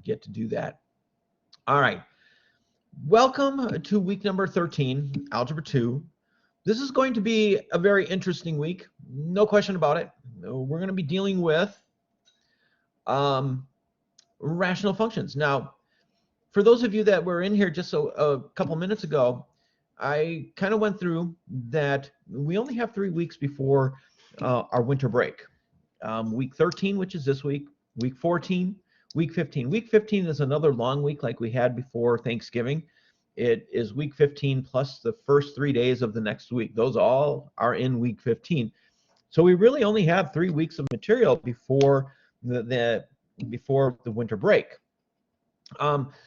get to do that. All right. Welcome to week number 13, Algebra 2. This is going to be a very interesting week. No question about it. We're going to be dealing with rational functions. Now, for those of you that were in here just a couple minutes ago, I kind of went through that we only have 3 weeks before our winter break. Week 13, which is this week, week 14, week 15. Week 15 is another long week like we had before Thanksgiving. It is week 15 plus the first 3 days of the next week. Those all are in week 15. So we really only have 3 weeks of material before the winter break.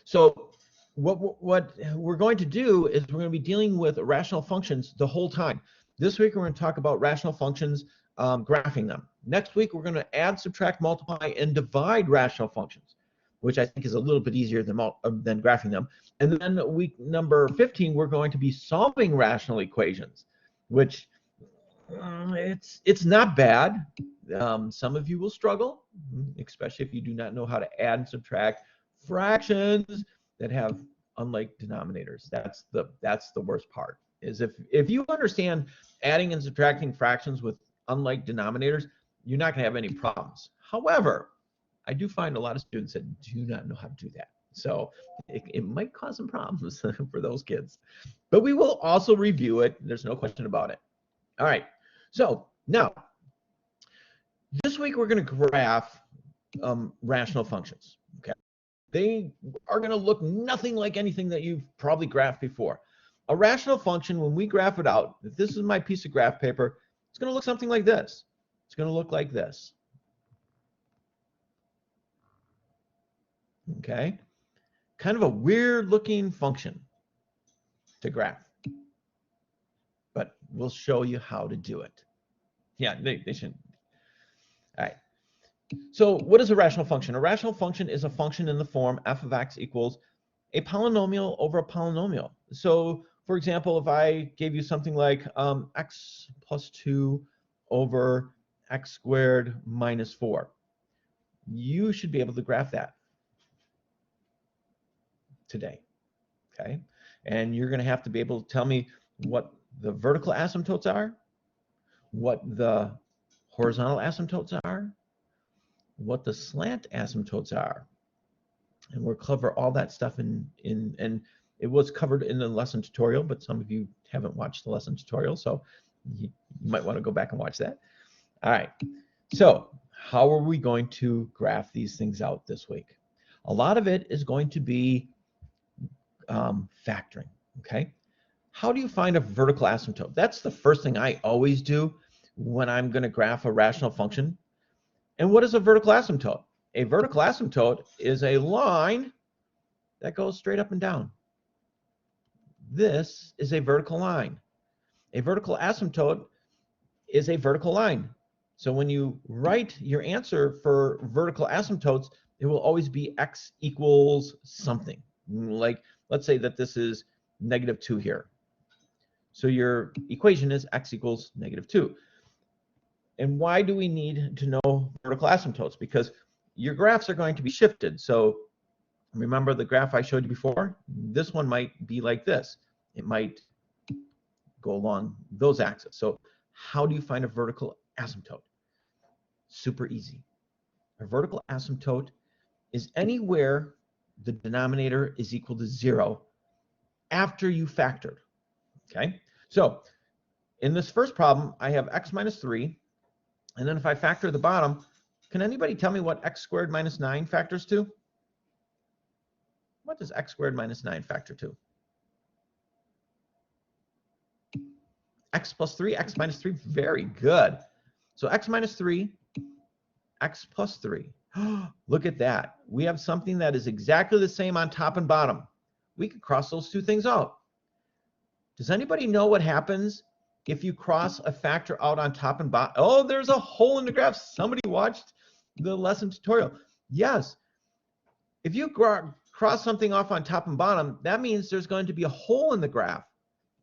So what we're going to do is we're going to be dealing with rational functions the whole time. This week we're going to talk about rational functions, graphing them. Next week we're going to add, subtract, multiply, and divide rational functions, which I think is a little bit easier than graphing them. And then week number 15 we're going to be solving rational equations, which it's not bad. Some of you will struggle, especially if you do not know how to add and subtract fractions that have unlike denominators. That's the worst part. Is if you understand adding and subtracting fractions with unlike denominators, you're not going to have any problems. However, I do find a lot of students that do not know how to do that. So it might cause some problems for those kids. But we will also review it. There's no question about it. All right. So now, this week we're going to graph rational functions. Okay. They are going to look nothing like anything that you've probably graphed before. A rational function, when we graph it out, if this is my piece of graph paper, it's going to look something like this. It's going to look like this. Okay? Kind of a weird looking function to graph. But we'll show you how to do it. Yeah, they shouldn't. All right. So what is a rational function? A rational function is a function in the form f of x equals a polynomial over a polynomial. So, for example, if I gave you something like x plus 2 over x squared minus 4, you should be able to graph that today, okay? And you're going to have to be able to tell me what the vertical asymptotes are, what the horizontal asymptotes are, what the slant asymptotes are. And we'll cover all that stuff and it was covered in the lesson tutorial, but some of you haven't watched the lesson tutorial, so you might want to go back and watch that. All right, so how are we going to graph these things out this week? A lot of it is going to be factoring, okay? How do you find a vertical asymptote? That's the first thing I always do when I'm going to graph a rational function. And what is a vertical asymptote? A vertical asymptote is a line that goes straight up and down. This is a vertical line. A vertical asymptote is a vertical line. So when you write your answer for vertical asymptotes, it will always be x equals something. Like, let's say that this is -2 here. So your equation is x equals -2. And why do we need to know vertical asymptotes? Because your graphs are going to be shifted. So remember the graph I showed you before? This one might be like this. It might go along those axes. So how do you find a vertical asymptote? Super easy. A vertical asymptote is anywhere the denominator is equal to 0 after you factored. Okay? So in this first problem, I have x minus 3. And then if I factor the bottom, can anybody tell me what x squared minus 9 factors to? What does x squared minus 9 factor to? X plus 3, x minus 3, very good. So x minus 3, x plus 3. Look at that. We have something that is exactly the same on top and bottom. We could cross those two things out. Does anybody know what happens if you cross a factor out on top and bottom? Oh, there's a hole in the graph. Somebody watched the lesson tutorial. Yes. If you cross something off on top and bottom, that means there's going to be a hole in the graph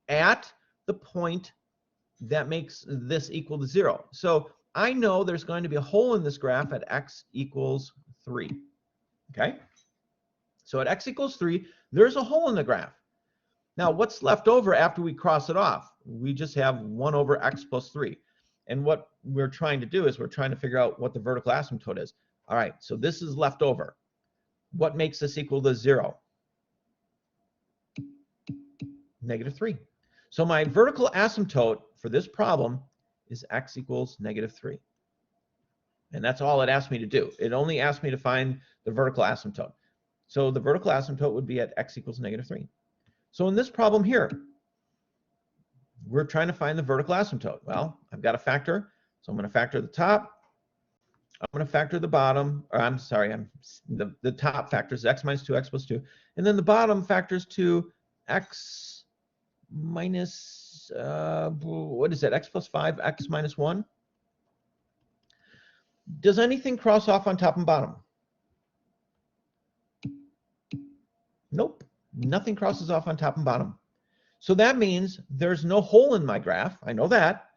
at the point that makes this equal to 0. So I know there's going to be a hole in this graph at x equals 3. Okay? So at x equals 3, there's a hole in the graph. Now, what's left over after we cross it off? We just have 1 over x plus 3. And what we're trying to do is we're trying to figure out what the vertical asymptote is. All right, so this is left over. What makes this equal to 0? -3. So my vertical asymptote for this problem is x equals -3. And that's all it asked me to do. It only asked me to find the vertical asymptote. So the vertical asymptote would be at x equals -3. So in this problem here, we're trying to find the vertical asymptote. Well, I've got a factor, so I'm going to factor the top. I'm going to factor the bottom, or I'm sorry, the top factors x minus 2, x plus 2, and then the bottom factors to x minus, what is that, x plus 5, x minus 1? Does anything cross off on top and bottom? Nope, nothing crosses off on top and bottom. So that means there's no hole in my graph. I know that.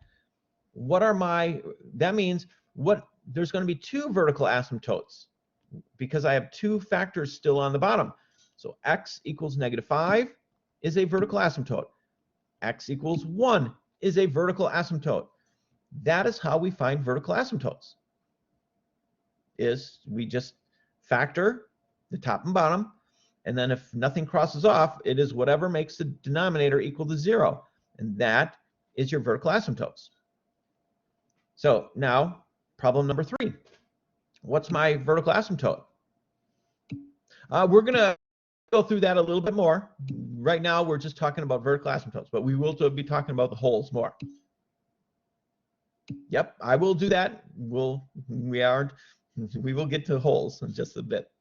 That means there's going to be 2 vertical asymptotes because I have 2 factors still on the bottom. So x equals -5 is a vertical asymptote. X equals 1 is a vertical asymptote. That is how we find vertical asymptotes. Is we just factor the top and bottom, and then if nothing crosses off, it is whatever makes the denominator equal to 0. And that is your vertical asymptotes. So now, problem number 3. What's my vertical asymptote? We're going to go through that a little bit more. Right now, we're just talking about vertical asymptotes, but we will be talking about the holes more. Yep, I will do that. We will get to holes in just a bit.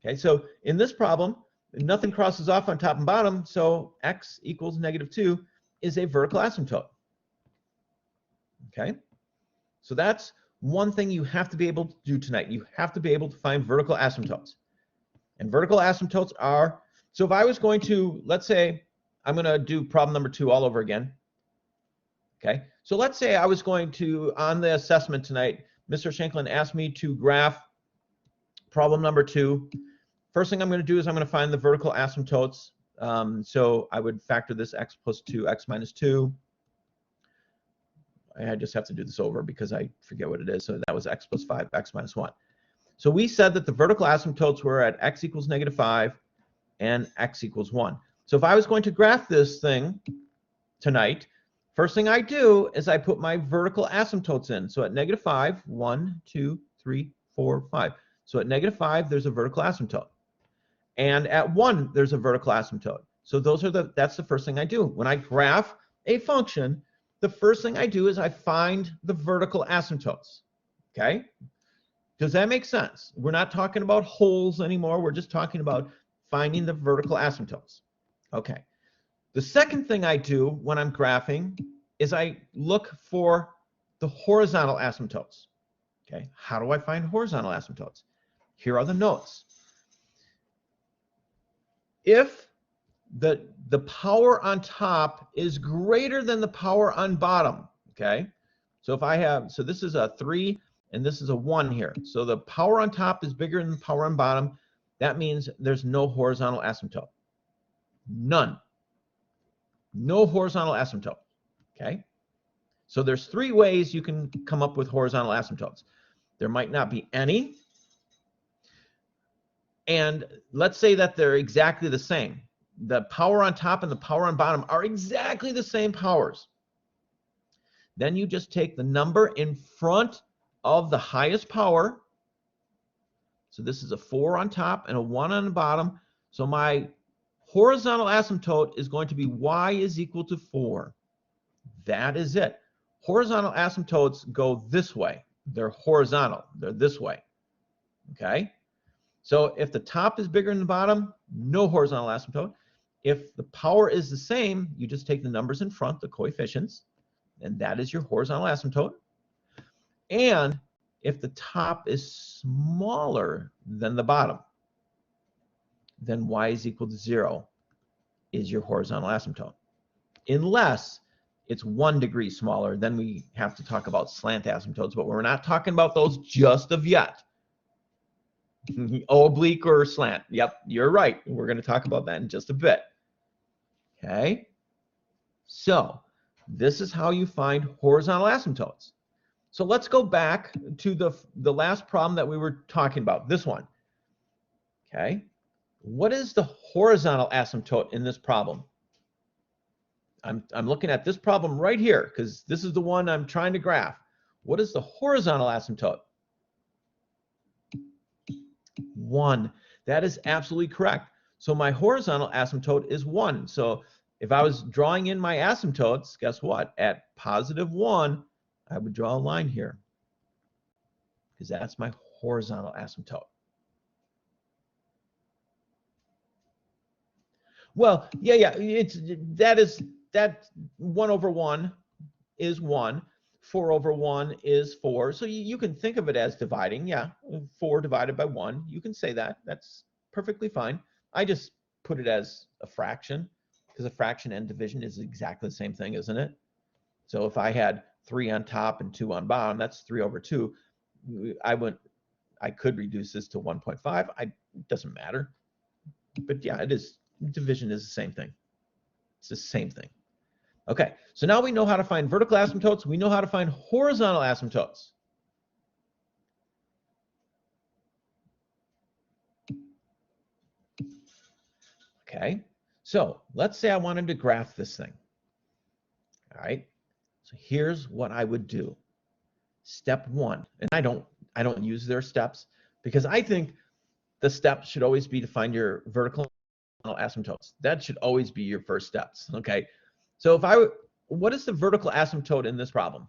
Okay, so in this problem, nothing crosses off on top and bottom, so x equals -2 is a vertical asymptote. Okay, so that's one thing you have to be able to do tonight. You have to be able to find vertical asymptotes. And vertical asymptotes are, so if I was going to, let's say, I'm going to do problem number 2 all over again. Okay, so let's say I was going to, on the assessment tonight, Mr. Shanklin asked me to graph problem number 2. First thing I'm going to do is I'm going to find the vertical asymptotes. So I would factor this x plus 2, x minus 2. I just have to do this over because I forget what it is. So that was x plus 5, x minus 1. So we said that the vertical asymptotes were at x equals -5 and x equals 1. So if I was going to graph this thing tonight, first thing I do is I put my vertical asymptotes in. So at -5, 1, 2, 3, 4, 5. So at -5, there's a vertical asymptote. And at 1, there's a vertical asymptote. So that's the first thing I do. When I graph a function, the first thing I do is I find the vertical asymptotes. Okay? Does that make sense? We're not talking about holes anymore. We're just talking about finding the vertical asymptotes. Okay. The second thing I do when I'm graphing is I look for the horizontal asymptotes. Okay. How do I find horizontal asymptotes? Here are the notes. If the power on top is greater than the power on bottom, okay? So if I have, so this is a 3 and this is a 1 here. So the power on top is bigger than the power on bottom. That means there's no horizontal asymptote. None. No horizontal asymptote, okay? So there's 3 ways you can come up with horizontal asymptotes. There might not be any. And let's say that they're exactly the same. The power on top and the power on bottom are exactly the same powers. Then you just take the number in front of the highest power. So this is a 4 on top and a 1 on the bottom. So my horizontal asymptote is going to be y is equal to 4. That is it. Horizontal asymptotes go this way. They're horizontal. They're this way. Okay? So if the top is bigger than the bottom, no horizontal asymptote. If the power is the same, you just take the numbers in front, the coefficients, and that is your horizontal asymptote. And if the top is smaller than the bottom, then y is equal to 0 is your horizontal asymptote. Unless it's 1 degree smaller, then we have to talk about slant asymptotes, but we're not talking about those just of yet. Oblique or slant. Yep, you're right. We're going to talk about that in just a bit. Okay. So this is how you find horizontal asymptotes. So let's go back to the last problem that we were talking about, this one. Okay. What is the horizontal asymptote in this problem? I'm looking at this problem right here because this is the one I'm trying to graph. What is the horizontal asymptote? 1. That is absolutely correct. So my horizontal asymptote is 1. So if I was drawing in my asymptotes, guess what? At +1, I would draw a line here because that's my horizontal asymptote. Well, yeah, that 1 over 1 is 1. 4 over 1 is 4. So you can think of it as dividing. Yeah, 4 divided by 1. You can say that. That's perfectly fine. I just put it as a fraction because a fraction and division is exactly the same thing, isn't it? So if I had 3 on top and 2 on bottom, that's 3 over 2. I could reduce this to 1.5. It doesn't matter. But yeah, it is. Division is the same thing. It's the same thing. Okay, so now we know how to find vertical asymptotes. We know how to find horizontal asymptotes. Okay, so let's say I wanted to graph this thing. All right, so here's what I would do. Step 1, and I don't use their steps because I think the step should always be to find your vertical asymptotes. That should always be your first steps. Okay, so what is the vertical asymptote in this problem?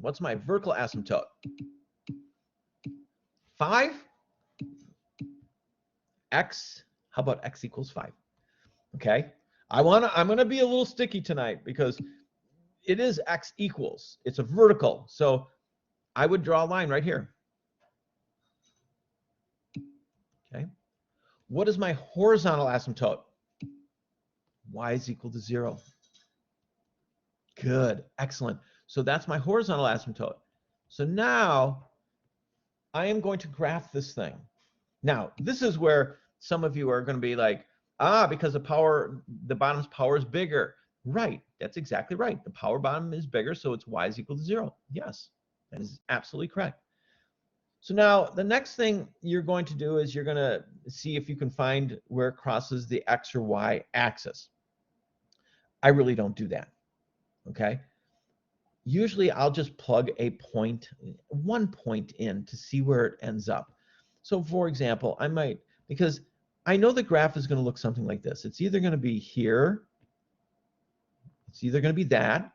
What's my vertical asymptote? 5? X, how about x equals 5? Okay, I'm gonna be a little sticky tonight because it is x equals. It's a vertical, so I would draw a line right here. Okay, what is my horizontal asymptote? Y is equal to 0. Good, excellent. So that's my horizontal asymptote. So now I am going to graph this thing. Now, this is where some of you are going to be like, because the bottom's power is bigger. Right, that's exactly right. The power bottom is bigger, so it's y is equal to 0. Yes, that is absolutely correct. So now the next thing you're going to do is you're going to see if you can find where it crosses the x or y axis. I really don't do that, okay? Usually I'll just plug one point in to see where it ends up. So for example, I might, because I know the graph is going to look something like this. It's either going to be here, it's either going to be that,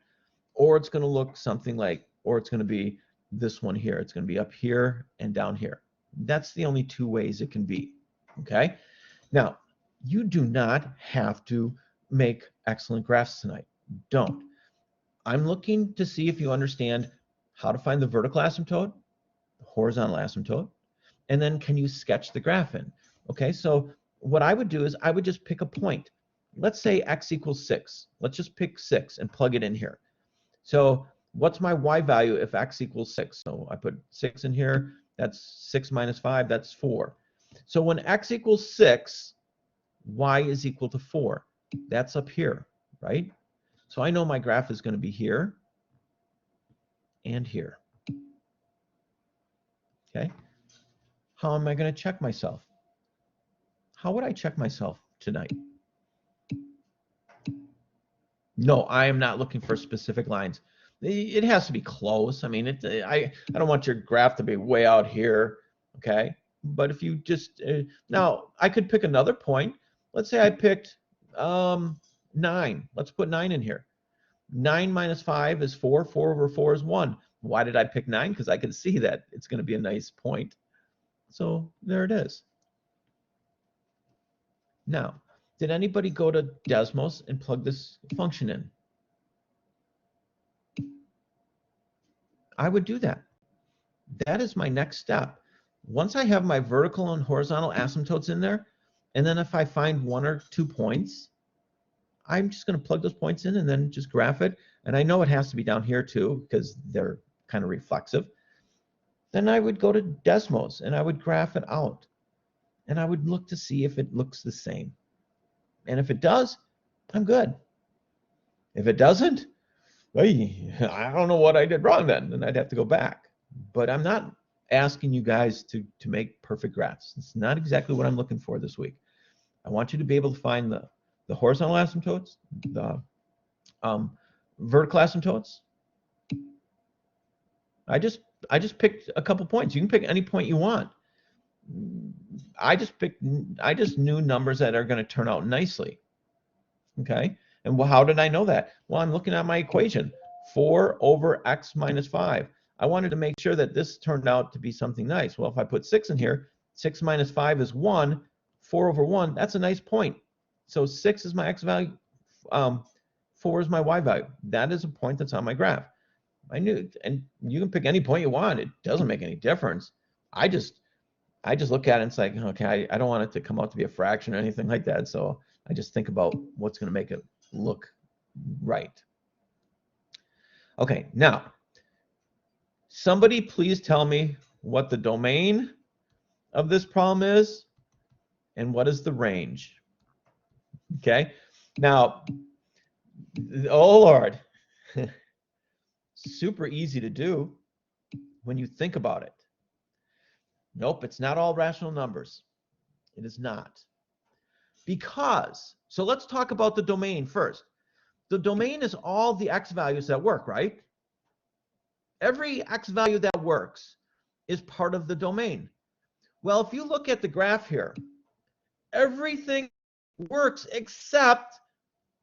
or it's going to look something like, or it's going to be this one here. It's going to be up here and down here. That's the only two ways it can be, okay? Now, you do not have to make excellent graphs tonight. Don't. I'm looking to see if you understand how to find the vertical asymptote, the horizontal asymptote, and then can you sketch the graph in? Okay, so what I would do is I would just pick a point. Let's say x equals 6. Let's just pick 6 and plug it in here. So what's my y value if x equals 6? So I put 6 in here. That's 6 minus 5. That's 4. So when x equals 6, y is equal to 4. That's up here, right? So I know my graph is going to be here and here. Okay. How am I going to check myself? How would I check myself tonight? No, I am not looking for specific lines. It has to be close. I mean, I don't want your graph to be way out here, okay? But if you just, now I could pick another point. Let's say I picked 9. Let's put 9 in here. 9 minus 5 is 4. 4 over 4 is 1. Why did I pick 9? Because I can see that it's going to be a nice point. So there it is. Now, did anybody go to Desmos and plug this function in? I would do that. That is my next step. Once I have my vertical and horizontal asymptotes in there, and then if I find 1 or 2 points, I'm just going to plug those points in and then just graph it. And I know it has to be down here too because they're kind of reflexive. then I would go to Desmos and I would graph it out. And I would look to see if it looks the same. And if it does, I'm good. If it doesn't, I don't know what I did wrong then, and I'd have to go back. But I'm not asking you guys to make perfect graphs. It's not exactly what I'm looking for this week. I want you to be able to find the horizontal asymptotes, the vertical asymptotes. I just picked a couple points. You can pick any point you want. I just knew numbers that are going to turn out nicely. Okay? And how did I know that? Well, I'm looking at my equation, 4 over x minus 5. I wanted to make sure that this turned out to be something nice. Well, if I put 6 in here, 6 minus 5 is 1, 4 over 1, that's a nice point. So 6 is my x value, 4 is my y value. That is a point that's on my graph. I knew, and you can pick any point you want. It doesn't make any difference. I just look at it and it's like, okay, I don't want it to come out to be a fraction or anything like that. So I just think about what's going to make it look right. Okay, now, somebody please tell me what the domain of this problem is and what is the range. Okay, now, oh Lord, super easy to do when you think about it. Nope, it's not all rational numbers. It is not. Because, so let's talk about the domain first. The domain is all the x values that work, right? Every x value that works is part of the domain. Well, if you look at the graph here, everything works except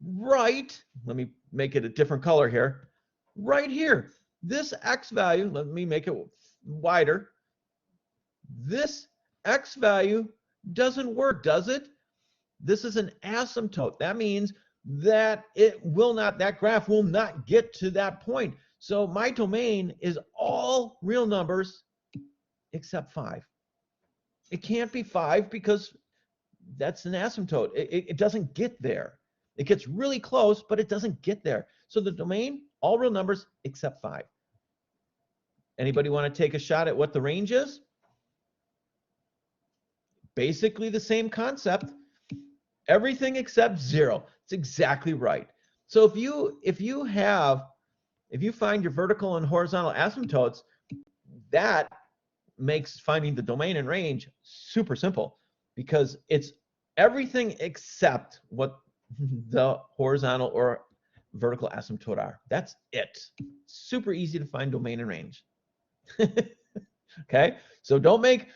right, let me make it a different color here, right here. This x value, let me make it wider. This x value doesn't work, does it? This is an asymptote. That means that that graph will not get to that point. So my domain is all real numbers except 5. It can't be 5 because that's an asymptote. It doesn't get there. It gets really close, but it doesn't get there. So the domain, all real numbers except 5. Anybody want to take a shot at what the range is? Basically the same concept. Everything except 0. It's exactly right. So if you find your vertical and horizontal asymptotes, that makes finding the domain and range super simple because it's everything except what the horizontal or vertical asymptote are. That's it. Super easy to find domain and range. Okay? So don't make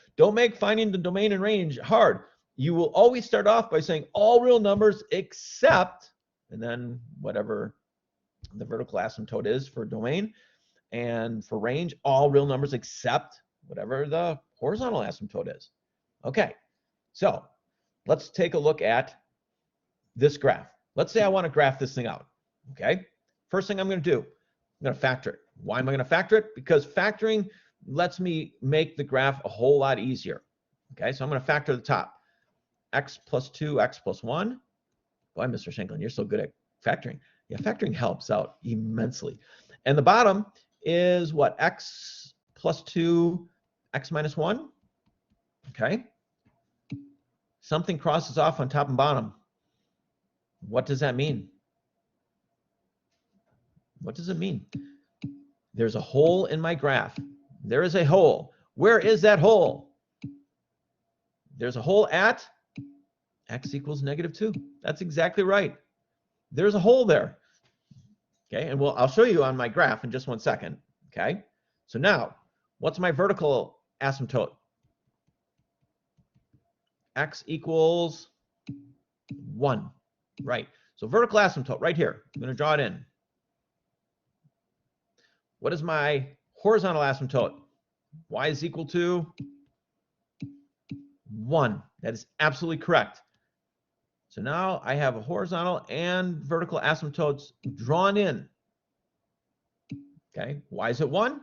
finding the domain and range hard. You will always start off by saying all real numbers except, and then whatever the vertical asymptote is for domain, and for range, all real numbers except whatever the horizontal asymptote is. Okay, so let's take a look at this graph. Let's say I want to graph this thing out. Okay, first thing I'm going to do, I'm going to factor it. Why am I going to factor it? Because factoring lets me make the graph a whole lot easier. Okay, so I'm going to factor the top. X plus 2, x plus 1. Boy, Mr. Shanklin, you're so good at factoring. Yeah, factoring helps out immensely. And the bottom is what? X plus 2, x minus 1. Okay. Something crosses off on top and bottom. What does that mean? What does it mean? There's a hole in my graph. There is a hole. Where is that hole? There's a hole at x equals -2. That's exactly right. There's a hole there. Okay, and I'll show you on my graph in just one second. Okay, so now, what's my vertical asymptote? X equals 1. Right, so vertical asymptote right here. I'm going to draw it in. What is my horizontal asymptote? Y is equal to 1. That is absolutely correct. So now I have a horizontal and vertical asymptotes drawn in. Okay, why is it 1?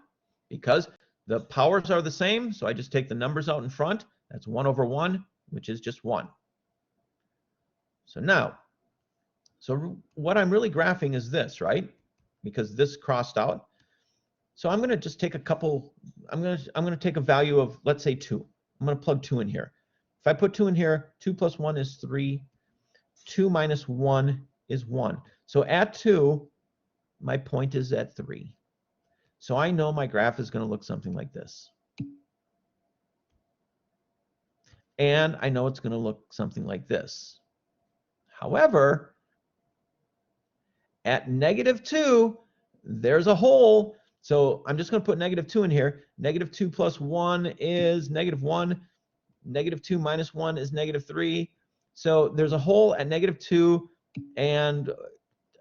Because the powers are the same, so I just take the numbers out in front. That's 1 over 1, which is just 1. So now, what I'm really graphing is this, right? Because this crossed out. So I'm going to just take a couple I'm gonna take a value of, let's say 2. I'm gonna plug 2 in here. If I put 2 in here, 2 plus 1 is 3. 2 minus 1 is 1. So at 2, my point is at 3. So I know my graph is going to look something like this. And I know it's going to look something like this. However, at -2, there's a hole. So I'm just going to put -2 in here. -2 plus 1 is -1. -2 minus 1 is -3. So there's a hole at -2. And,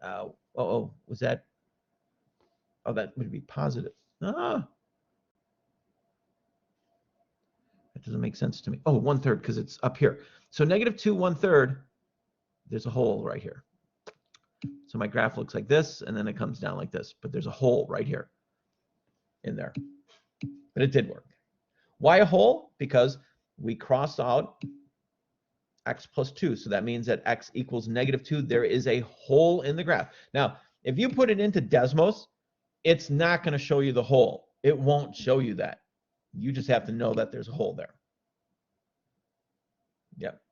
was that? Oh, that would be positive. Ah, that doesn't make sense to me. Oh, 1/3, because it's up here. So -2 1/3, there's a hole right here. So my graph looks like this, and then it comes down like this. But there's a hole right here in there. But it did work. Why a hole? Because we crossed out x plus 2. So that means that x equals -2. There is a hole in the graph. Now, if you put it into Desmos, it's not going to show you the hole. It won't show you that. You just have to know that there's a hole there. Yep.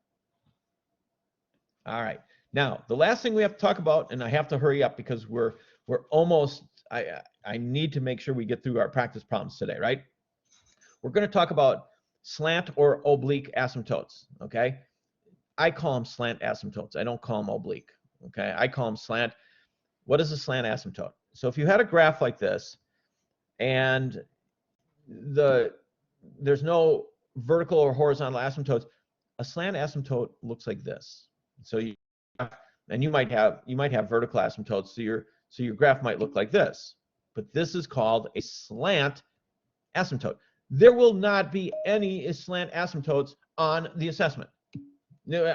All right. Now, the last thing we have to talk about, and I have to hurry up because we're almost, I need to make sure we get through our practice problems today, right? We're going to talk about slant or oblique asymptotes, okay? I call them slant asymptotes. I don't call them oblique, okay? I call them slant. What is a slant asymptote? So if you had a graph like this, and there's no vertical or horizontal asymptotes, a slant asymptote looks like this. So you might have vertical asymptotes, so your graph might look like this. But this is called a slant asymptote. There will not be any slant asymptotes on the assessment. No,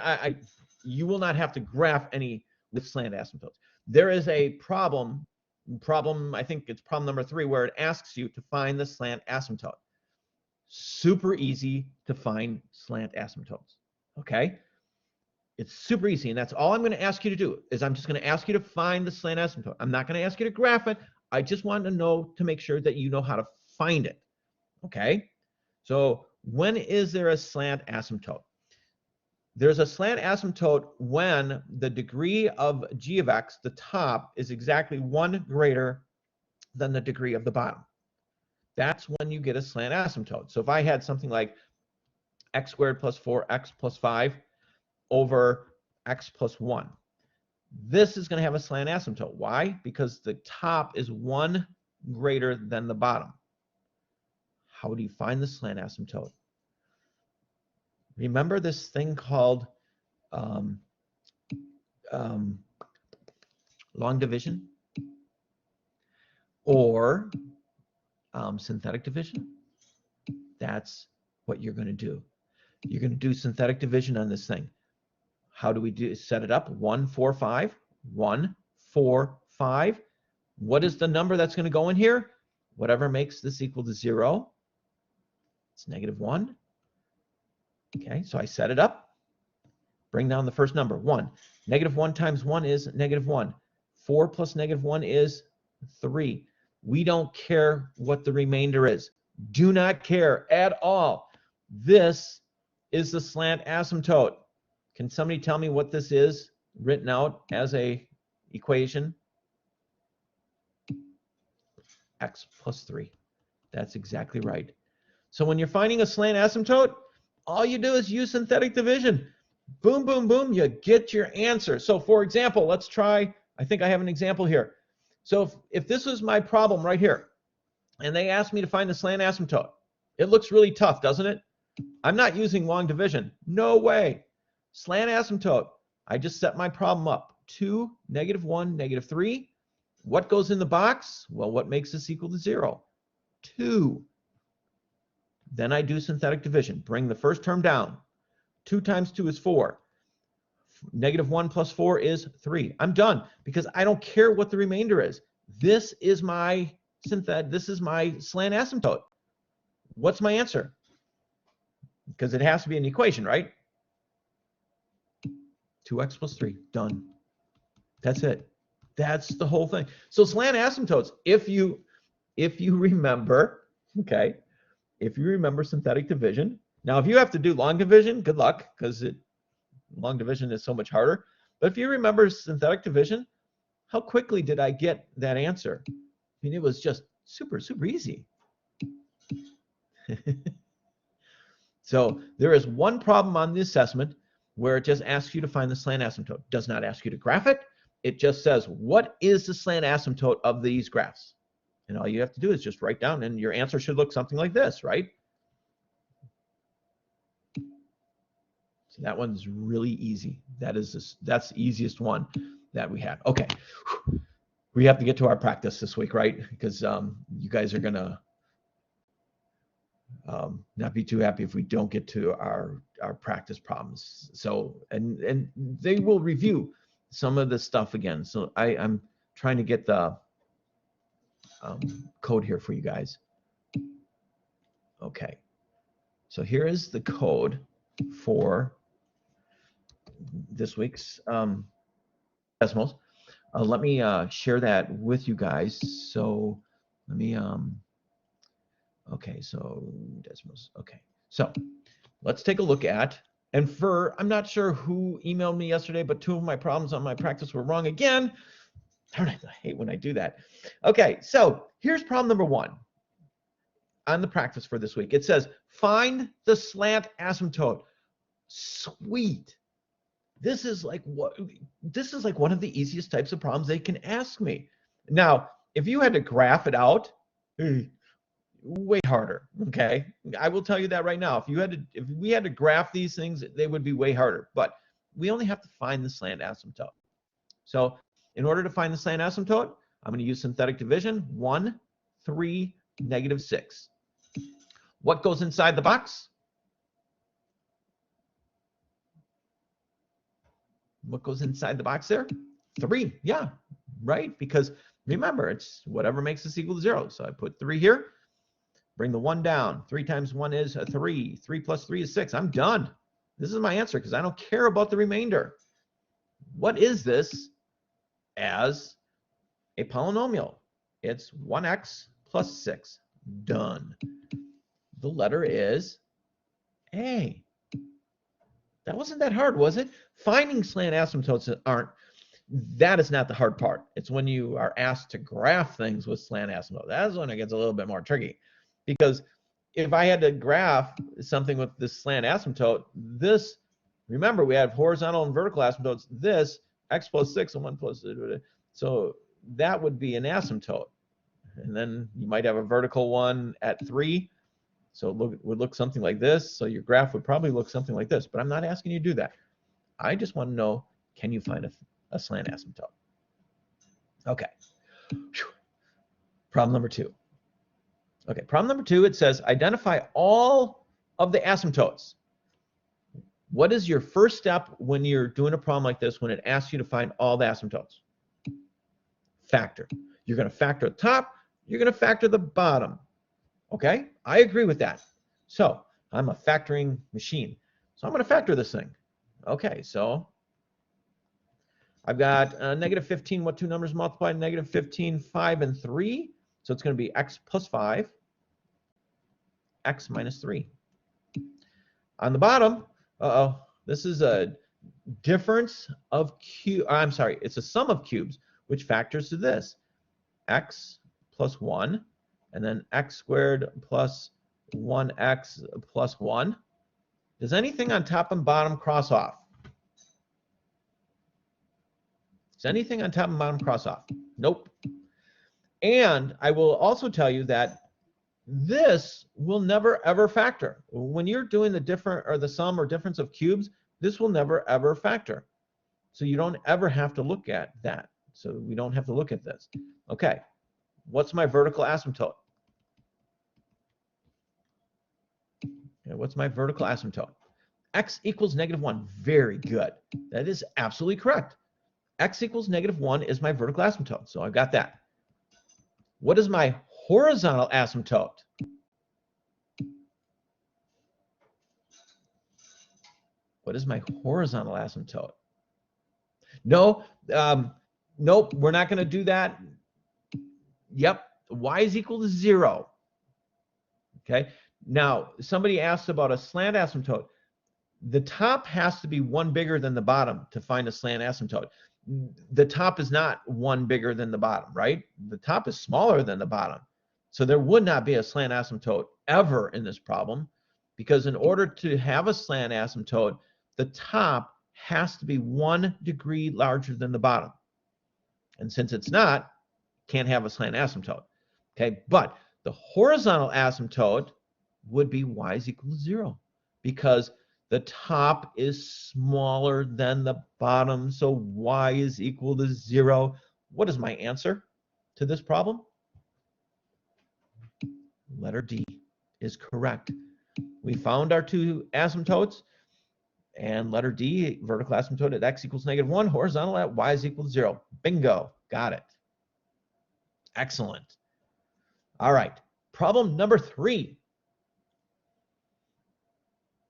you will not have to graph any with slant asymptotes. There is a problem, I think it's problem number 3, where it asks you to find the slant asymptote. Super easy to find slant asymptotes, okay? It's super easy, and that's all I'm going to ask you to do, is I'm just going to ask you to find the slant asymptote. I'm not going to ask you to graph it. I just want to know, to make sure that you know how to find it, okay? So when is there a slant asymptote? There's a slant asymptote when the degree of g of x, the top, is exactly 1 greater than the degree of the bottom. That's when you get a slant asymptote. So if I had something like x squared plus 4x plus 5 over x plus 1, this is going to have a slant asymptote. Why? Because the top is 1 greater than the bottom. How do you find the slant asymptote? Remember this thing called long division or synthetic division? That's what you're going to do. You're going to do synthetic division on this thing. How do we set it up? 1, 4, 5. 1, 4, 5. What is the number that's going to go in here? Whatever makes this equal to 0. It's -1. Okay, so I set it up. Bring down the first number, 1. -1 times 1 is -1. 4 plus -1 is 3. We don't care what the remainder is. Do not care at all. This is the slant asymptote. Can somebody tell me what this is written out as a equation? X plus 3. That's exactly right. So when you're finding a slant asymptote, all you do is use synthetic division. Boom, boom, boom, you get your answer. So for example, let's try, I think I have an example here. So if this was my problem right here, and they asked me to find the slant asymptote, it looks really tough, doesn't it? I'm not using long division. No way. Slant asymptote. I just set my problem up. 2, -1, -3. What goes in the box? Well, what makes this equal to 0? 2. Then I do synthetic division. Bring the first term down. 2 times 2 is 4. -1 plus 4 is 3. I'm done because I don't care what the remainder is. This is my slant asymptote. What's my answer? Because it has to be an equation, right? 2x plus 3. Done. That's it. That's the whole thing. So slant asymptotes, if you remember, okay, if you remember synthetic division, now if you have to do long division, good luck, because long division is so much harder. But if you remember synthetic division, how quickly did I get that answer? I mean, it was just super, super easy. So there is one problem on the assessment where it just asks you to find the slant asymptote. It does not ask you to graph it. It just says, what is the slant asymptote of these graphs? And all you have to do is just write down, and your answer should look something like this, right? So that one's really easy. That's the easiest one that we have. Okay, we have to get to our practice this week, right? Because you guys are gonna not be too happy if we don't get to our practice problems. So and they will review some of the stuff again. So I'm trying to get the code here for you guys. Okay, so here is the code for this week's decimals. Let me share that with you guys. So let me okay, so decimals. Okay, so let's take a look at, and I'm not sure who emailed me yesterday, but 2 of my problems on my practice were wrong again. Darn it, I hate when I do that. Okay, so here's problem number 1 on the practice for this week. It says, find the slant asymptote. Sweet. This is like one of the easiest types of problems they can ask me. Now, if you had to graph it out, way harder. Okay, I will tell you that right now. If we had to graph these things, they would be way harder. But we only have to find the slant asymptote. So in order to find the slant asymptote, I'm going to use synthetic division. 1, 3, -6. What goes inside the box? What goes inside the box there? 3. Yeah, right. Because remember, it's whatever makes this equal to 0. So I put 3 here. Bring the 1 down. 3 times 1 is 3. 3 plus 3 is 6. I'm done. This is my answer because I don't care about the remainder. What is this as a polynomial? It's 1x plus 6. Done. The letter is A. That wasn't that hard, was it? Finding slant asymptotes that is not the hard part. It's when you are asked to graph things with slant asymptote. That's when it gets a little bit more tricky. Because if I had to graph something with this slant asymptote, remember we have horizontal and vertical asymptotes, this x plus 6 and 1 plus, so that would be an asymptote. And then you might have a vertical one at 3. So it would look something like this. So your graph would probably look something like this. But I'm not asking you to do that. I just want to know, can you find a slant asymptote? Okay. Problem number 2. Okay, problem number 2, it says, identify all of the asymptotes. What is your first step when you're doing a problem like this when it asks you to find all the asymptotes? Factor. You're going to factor the top. You're going to factor the bottom. Okay, I agree with that. So I'm a factoring machine. So I'm going to factor this thing. Okay, so I've got -15. What 2 numbers multiply? -15, 5, and 3. So it's going to be x plus 5, x minus 3. On the bottom, this is a difference of it's a sum of cubes, which factors to this. X plus 1, and then x squared plus 1x plus 1. Does anything on top and bottom cross off? Does anything on top and bottom cross off? Nope. And I will also tell you that this will never ever factor. When you're doing the sum or difference of cubes, this will never ever factor. So you don't ever have to look at that. So we don't have to look at this. Okay, what's my vertical asymptote? Okay, what's my vertical asymptote? X equals -1. Very good. That is absolutely correct. X equals -1 is my vertical asymptote. So I've got that. What is my horizontal asymptote? What is my horizontal asymptote? No, nope, we're not going to do that. Yep, y is equal to 0. Okay, Now, somebody asked about a slant asymptote. The top has to be one bigger than the bottom to find a slant asymptote. The top is not one bigger than the bottom, right? The top is smaller than the bottom. So there would not be a slant asymptote ever in this problem, because in order to have a slant asymptote, the top has to be 1 degree larger than the bottom. And since it's not, can't have a slant asymptote. Okay, but the horizontal asymptote would be y is equal to 0, because the top is smaller than the bottom, so y is equal to 0. What is my answer to this problem? Letter D is correct. We found our two asymptotes, and letter D, vertical asymptote at x equals -1, horizontal at y is equal to 0. Bingo, got it. Excellent. All right, problem number 3.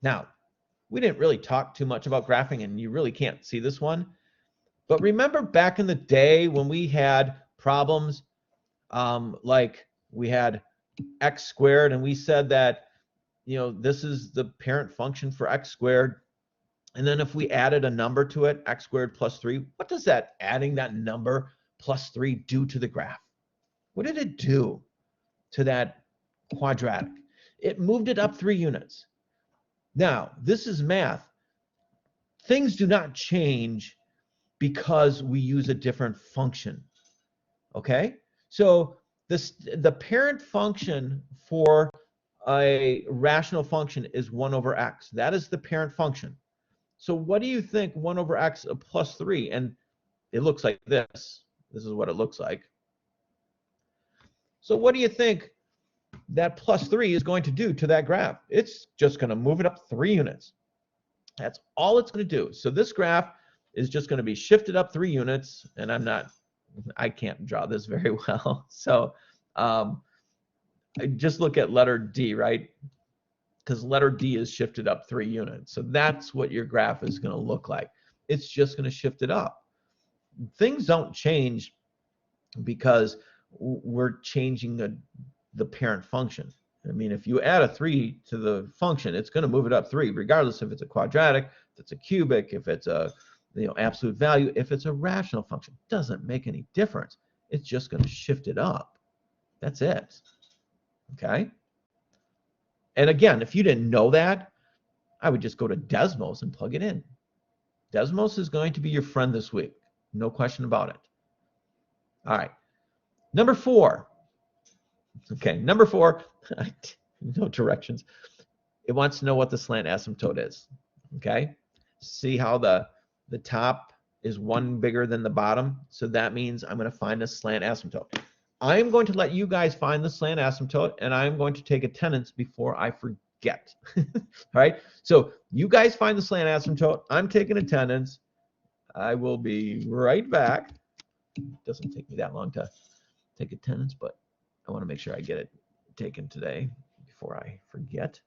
Now, we didn't really talk too much about graphing, and you really can't see this one. But remember back in the day when we had problems like we had x squared, and we said that, this is the parent function for x squared. And then if we added a number to it, x squared plus 3, what does that adding that number plus 3 do to the graph? What did it do to that quadratic? It moved it up 3 units. Now, this is math. Things do not change because we use a different function. Okay? So the parent function for a rational function is 1 over x. That is the parent function. So what do you think 1 over x plus 3? And it looks like this. This is what it looks like. So what do you think that plus 3 is going to do to that graph? It's just going to move it up 3 units. That's all it's going to do. So this graph is just going to be shifted up 3 units, and I can't draw this very well. So just look at letter D, right? Because letter D is shifted up 3 units. So that's what your graph is going to look like. It's just going to shift it up. Things don't change because we're changing the parent function. I mean, if you add a 3 to the function, it's going to move it up 3, regardless if it's a quadratic, if it's a cubic, if it's a absolute value, if it's a rational function. It doesn't make any difference. It's just going to shift it up. That's it. Okay? And again, if you didn't know that, I would just go to Desmos and plug it in. Desmos is going to be your friend this week. No question about it. All right. Number 4. Okay, number 4, no directions. It wants to know what the slant asymptote is. Okay? See how the top is 1 bigger than the bottom? So that means I'm going to find a slant asymptote. I'm going to let you guys find the slant asymptote, and I'm going to take attendance before I forget. All right? So you guys find the slant asymptote. I'm taking attendance. I will be right back. It doesn't take me that long to take attendance, but I want to make sure I get it taken today before I forget.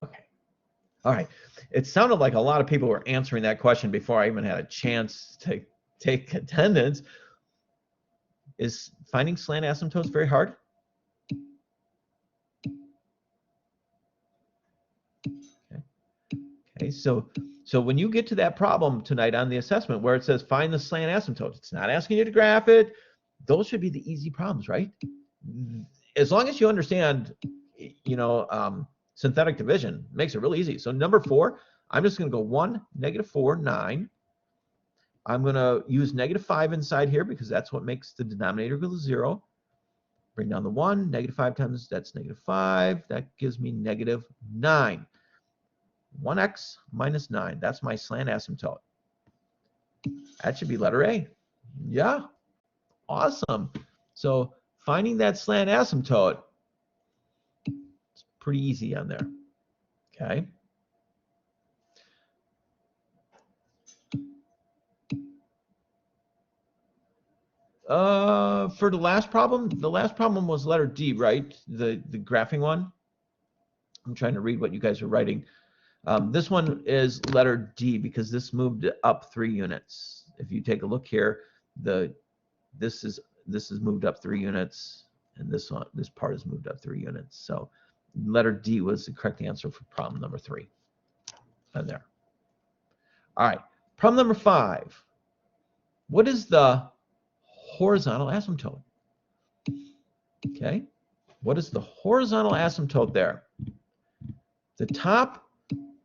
Okay. All right. It sounded like a lot of people were answering that question before I even had a chance to take attendance. Is finding slant asymptotes very hard? Okay, so when you get to that problem tonight on the assessment where it says find the slant asymptote, it's not asking you to graph it. Those should be the easy problems, right? As long as you understand, synthetic division makes it really easy. So number 4, I'm just going to go 1, -4, 9. I'm going to use -5 inside here because that's what makes the denominator go to 0. Bring down the 1, -5 times that's -5. That gives me -9. 1x minus 9. That's my slant asymptote. That should be letter A. Yeah, awesome. So finding that slant asymptote, it's pretty easy on there. Okay. For the last problem was letter D, right? The graphing one. I'm trying to read what you guys are writing. This one is letter D because this moved up 3 units. If you take a look here, this is moved up 3 units, and this part is moved up 3 units. So letter D was the correct answer for problem number 3. And there. All right, problem number 5. What is the horizontal asymptote? Okay, what is the horizontal asymptote there? The top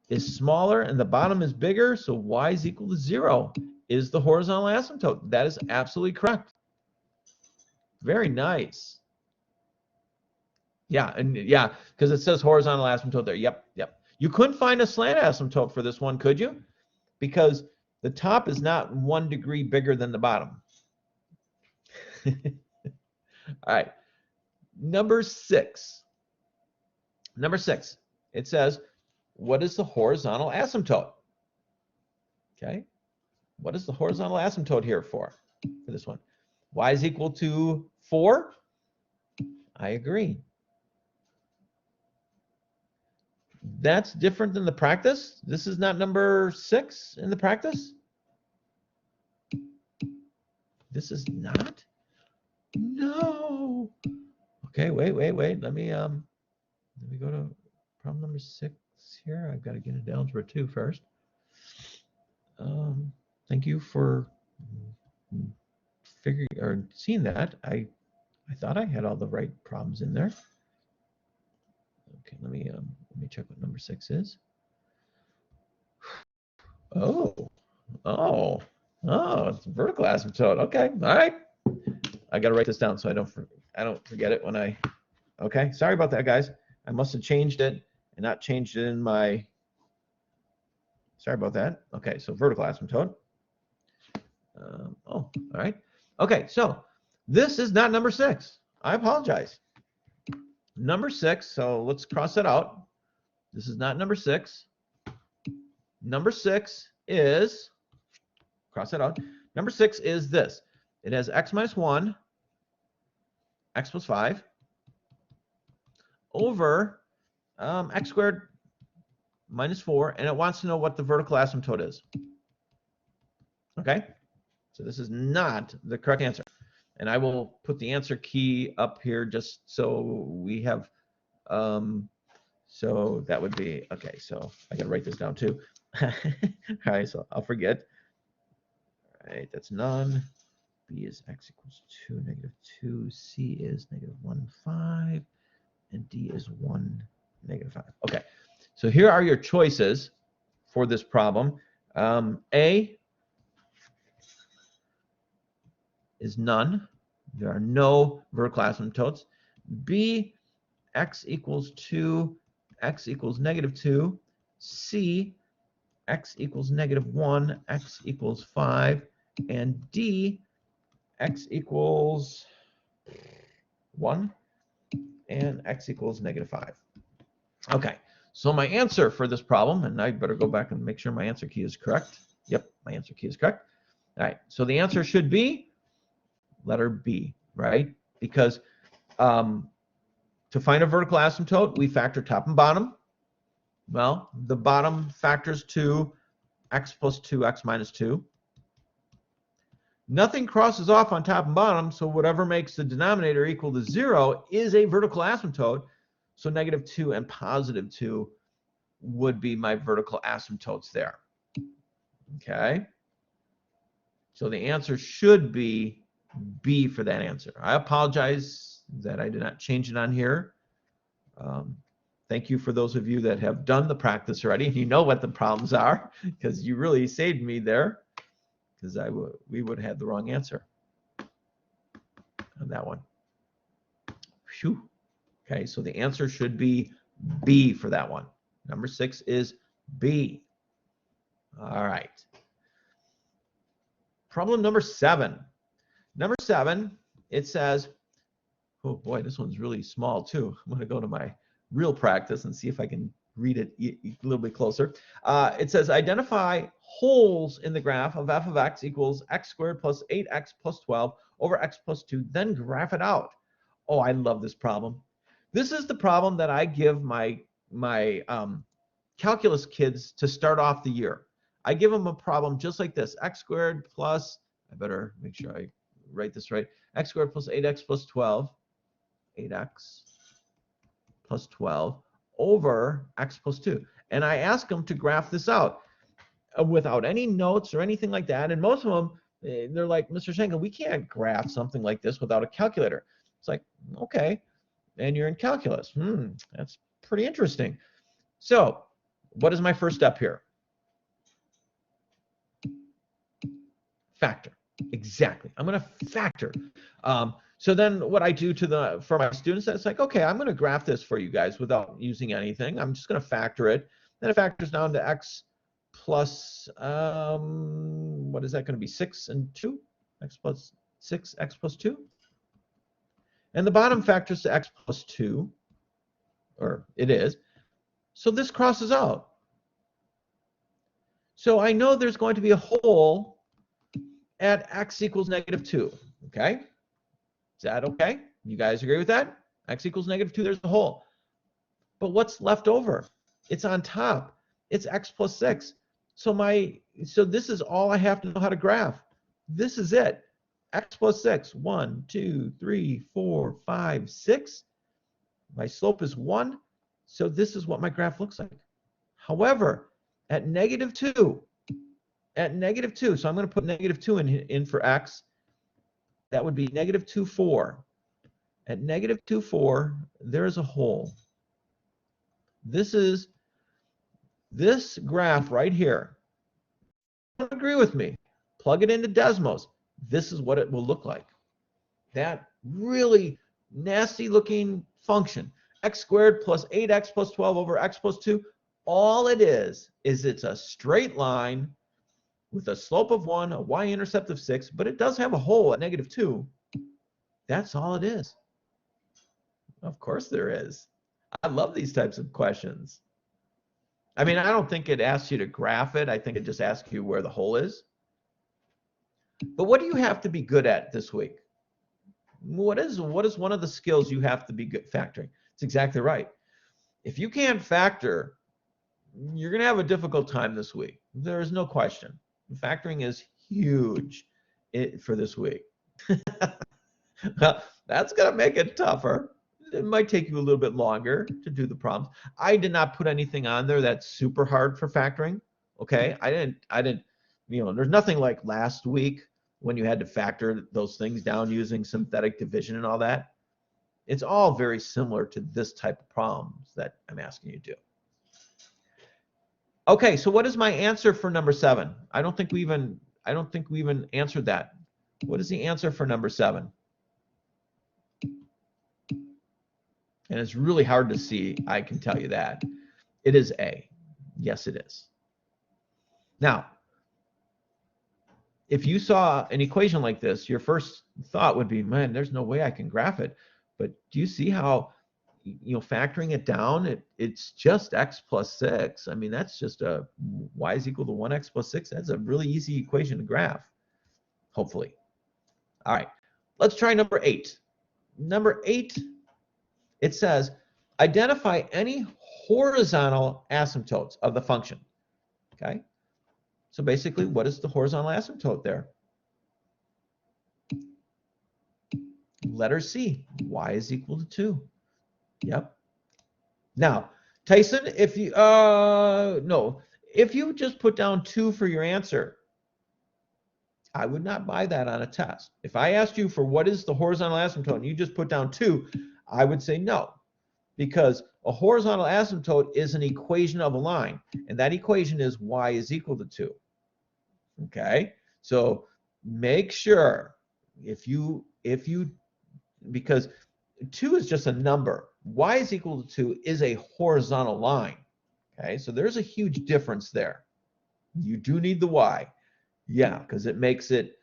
is smaller and the bottom is bigger, so y is equal to 0 is the horizontal asymptote. That is absolutely correct. Very nice. Yeah, and yeah, because it says horizontal asymptote there. Yep. You couldn't find a slant asymptote for this one, could you? Because the top is not 1 degree bigger than the bottom. All right. Number 6. It says, what is the horizontal asymptote? Okay. What is the horizontal asymptote here for this one? Y is equal to 4? I agree. That's different than the practice. This is not number 6 in the practice. This is not? No. Okay, wait. Let me go to problem number 6 here. I've got to get into Algebra 2 first. Thank you for figuring or seeing that. I thought I had all the right problems in there. Okay, let me check what number 6 is. Oh, it's vertical asymptote. Okay, all right. I got to write this down so I don't forget it when I. Okay, sorry about that, guys. I must have changed it and not changed it in my. Sorry about that. Okay, so vertical asymptote. All right. Okay, so this is not number 6. I apologize. Number 6, so let's cross that out. This is not number 6. Number 6 is, cross that out. Number 6 is this. It has x minus 1, x plus 5, over x squared minus 4, and it wants to know what the vertical asymptote is. Okay? So this is not the correct answer. And I will put the answer key up here just so we have, so that would be, okay, so I got to write this down too. All right, so I'll forget. All right, that's none. B is x equals 2, -2. C is -1, 5. And D is 1, -5. Okay, so here are your choices for this problem. A is none. There are no vertical asymptotes. B, x equals 2, x equals -2. C, x equals -1, x equals 5. And D, x equals 1, and x equals -5. Okay, so my answer for this problem, and I better go back and make sure my answer key is correct. Yep, my answer key is correct. All right, so the answer should be letter B, right? Because to find a vertical asymptote, we factor top and bottom. Well, the bottom factors to x plus 2, x minus 2. Nothing crosses off on top and bottom, so whatever makes the denominator equal to 0 is a vertical asymptote. So -2 and +2 would be my vertical asymptotes there. Okay? So the answer should be B for that answer. I apologize that I did not change it on here. Thank you for those of you that have done the practice already. You know what the problems are because you really saved me there. Because we would have had the wrong answer on that one. Whew. Okay, so the answer should be B for that one. Number 6 is B. All right. Problem number 7. Number 7, it says, oh boy, this one's really small too. I'm going to go to my real practice and see if I can read it a little bit closer. It says identify holes in the graph of f of x equals x squared plus 8x plus 12 over x plus 2, then graph it out. Oh, I love this problem. This is the problem that I give my calculus kids to start off the year. I give them a problem just like this: x squared plus, I better make sure I write this right, x squared plus 8x plus 12, 8x plus 12 over x plus 2. And I ask them to graph this out without any notes or anything like that. And most of them, they're like, Mr. Schenkel, we can't graph something like this without a calculator. It's like, okay, and you're in calculus. That's pretty interesting. So what is my first step here? Factor. Exactly. I'm going to factor. So then what I do for my students, it's like, okay, I'm going to graph this for you guys without using anything. I'm just going to factor it. Then it factors down to x plus, what is that going to be? 6 and 2? X plus 6, x plus 2. And the bottom factors to x plus 2, or it is. So this crosses out. So I know there's going to be a hole at x equals -2, okay? Is that okay? You guys agree with that? X equals -2, there's a hole. But what's left over? It's on top. It's x plus 6. So this is all I have to know how to graph. This is it. X plus 6. 1, 2, 3, 4, 5, 6. My slope is 1. So this is what my graph looks like. However, at -2, so I'm going to put -2 in for x. That would be -2, 4. At -2, 4, there is a hole. This graph right here. Don't agree with me. Plug it into Desmos. This is what it will look like. That really nasty looking function, x squared plus 8x plus 12 over x plus 2. All it is it's a straight line with a slope of 1, a y-intercept of 6, but it does have a hole at -2. That's all it is. Of course there is. I love these types of questions. I mean, I don't think it asks you to graph it. I think it just asks you where the hole is. But what do you have to be good at this week? What is one of the skills you have to be good factoring? It's exactly right. If you can't factor, you're going to have a difficult time this week. There is no question. Factoring is huge for this week. That's going to make it tougher. It might take you a little bit longer to do the problems. I did not put anything on there that's super hard for factoring. Okay, I didn't, there's nothing like last week when you had to factor those things down using synthetic division and all that. It's all very similar to this type of problems that I'm asking you to do. Okay, so what is my answer for number 7? I don't think we even answered that. What is the answer for number 7? And it's really hard to see, I can tell you that. It is A. Yes, it is. Now, if you saw an equation like this, your first thought would be, man, there's no way I can graph it. But do you see how, factoring it down, it's just x plus 6. I mean, that's just a y is equal to 1x plus 6. That's a really easy equation to graph, hopefully. All right, let's try number 8. Number 8, it says, identify any horizontal asymptotes of the function. Okay? So basically, what is the horizontal asymptote there? Letter C, y is equal to 2. Yep. Now, Tyson, if you just put down 2 for your answer, I would not buy that on a test. If I asked you for what is the horizontal asymptote and you just put down 2, I would say no, because a horizontal asymptote is an equation of a line, and that equation is y is equal to 2. Okay, so make sure because 2 is just a number. Y is equal to 2 is a horizontal line. Okay, so there's a huge difference there. You do need the y. Yeah, because it makes it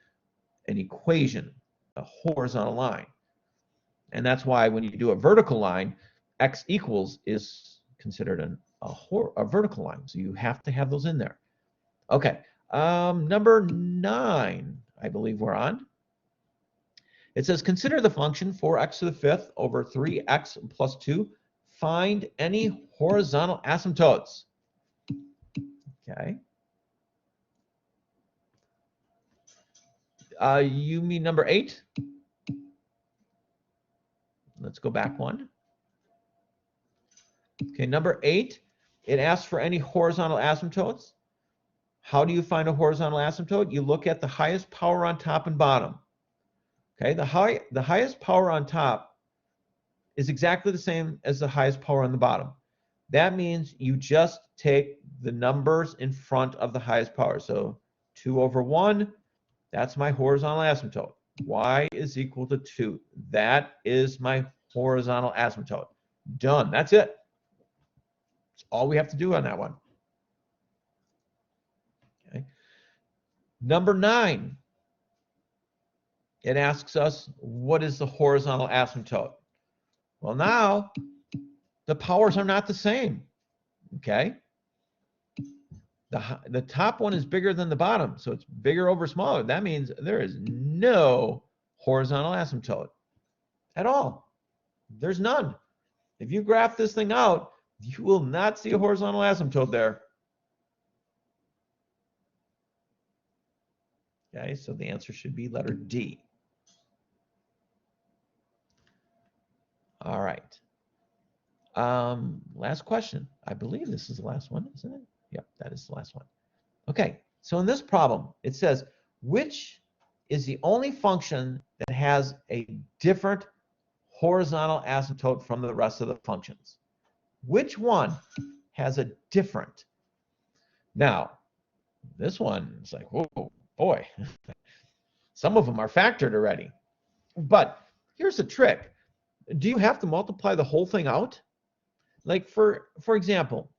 an equation, a horizontal line. And that's why when you do a vertical line, x equals is considered a vertical line. So you have to have those in there. Okay, number 9, I believe we're on. It says, consider the function 4x to the 5th over 3x plus 2. Find any horizontal asymptotes. Okay. You mean number 8? Let's go back one. Okay, number 8, it asks for any horizontal asymptotes. How do you find a horizontal asymptote? You look at the highest power on top and bottom. Okay, the highest power on top is exactly the same as the highest power on the bottom. That means you just take the numbers in front of the highest power. So 2 over 1, that's my horizontal asymptote. Y is equal to 2. That is my horizontal asymptote. Done. That's it. That's all we have to do on that one. Okay. Number 9. It asks us, what is the horizontal asymptote? Well, now the powers are not the same. Okay. The top one is bigger than the bottom, so it's bigger over smaller. That means there is no horizontal asymptote at all. There's none. If you graph this thing out, you will not see a horizontal asymptote there. Okay, so the answer should be letter D. All right. Last question. I believe this is the last one, isn't it? Yep, that is the last one. Okay, so in this problem, it says, which is the only function that has a different horizontal asymptote from the rest of the functions? Which one has a different? Now, this one is like, whoa, boy. Some of them are factored already. But here's the trick. Do you have to multiply the whole thing out? Like for example,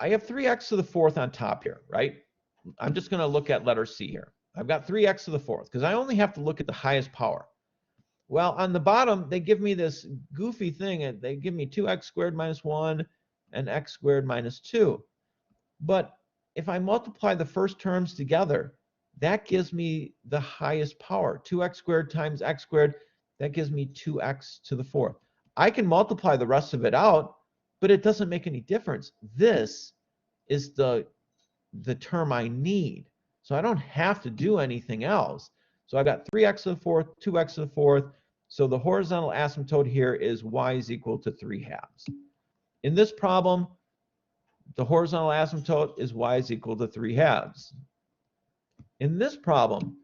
I have 3x to the 4th on top here, right? I'm just going to look at letter C here. I've got 3x to the 4th because I only have to look at the highest power. Well, on the bottom, they give me this goofy thing, and they give me 2x squared minus 1 and x squared minus 2. But if I multiply the first terms together, that gives me the highest power. 2x squared times x squared, that gives me 2x to the 4th. I can multiply the rest of it out, but it doesn't make any difference. This is the term I need. So I don't have to do anything else. So I've got 3x to the 4th, 2x to the 4th. So the horizontal asymptote here is y is equal to 3/2. In this problem, the horizontal asymptote is y is equal to 3/2. In this problem,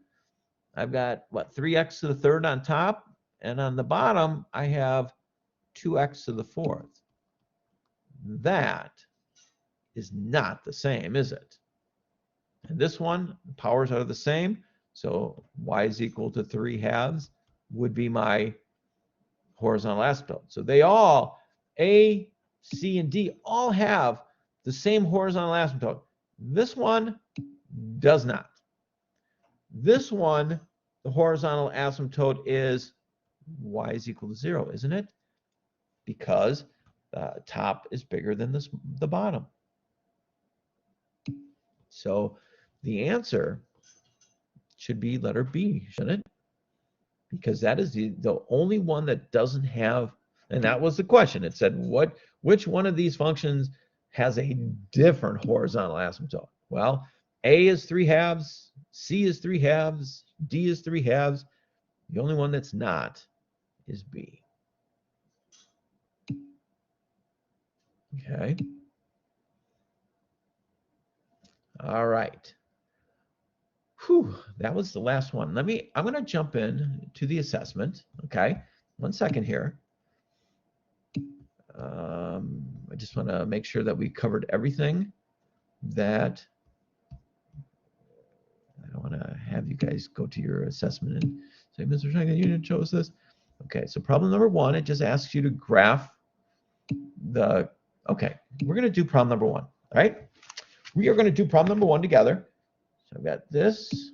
I've got, what, 3x to the 3rd on top, and on the bottom, I have 2x to the 4th. That is not the same, is it? And this one, the powers are the same, so y is equal to 3/2 would be my horizontal asymptote. So they all, A, C, and D, all have the same horizontal asymptote. This one does not. This one, the horizontal asymptote is y is equal to 0, isn't it? Because the top is bigger than the bottom. So the answer should be letter B, shouldn't it? Because that is the only one that doesn't have, and that was the question. It said, which one of these functions has a different horizontal asymptote? Well, A is 3/2, C is 3/2, D is 3/2. The only one that's not is B. Okay. All right. Whew, that was the last one. I'm going to jump in to the assessment. Okay. 1 second here. I just want to make sure that we covered everything that I don't want to have you guys go to your assessment and say, Mr. Schengen, you didn't show us this. Okay, so problem number 1, it just asks you to graph the, okay, we're going to do problem number 1, all right? We are going to do problem number 1 together. So I've got this,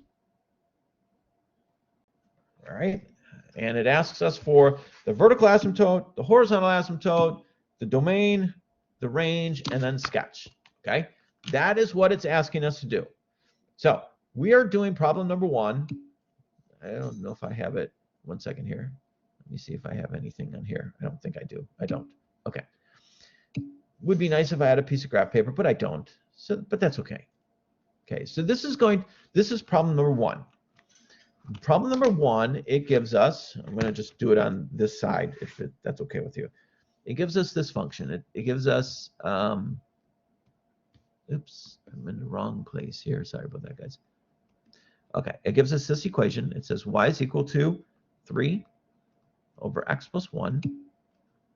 all right? And it asks us for the vertical asymptote, the horizontal asymptote, the domain, the range, and then sketch. Okay, that is what it's asking us to do. So we are doing problem number 1. I don't know if I have it. 1 second here. Let me see if I have anything on here. I don't think I do. I don't. Okay. Would be nice if I had a piece of graph paper, but I don't. So, but that's okay. Okay, so this is problem number 1. Problem number 1, it gives us, I'm going to just do it on this side if that's okay with you. It gives us this function. It gives us, oops, I'm in the wrong place here. Sorry about that, guys. Okay, it gives us this equation. It says y is equal to 3 over x plus 1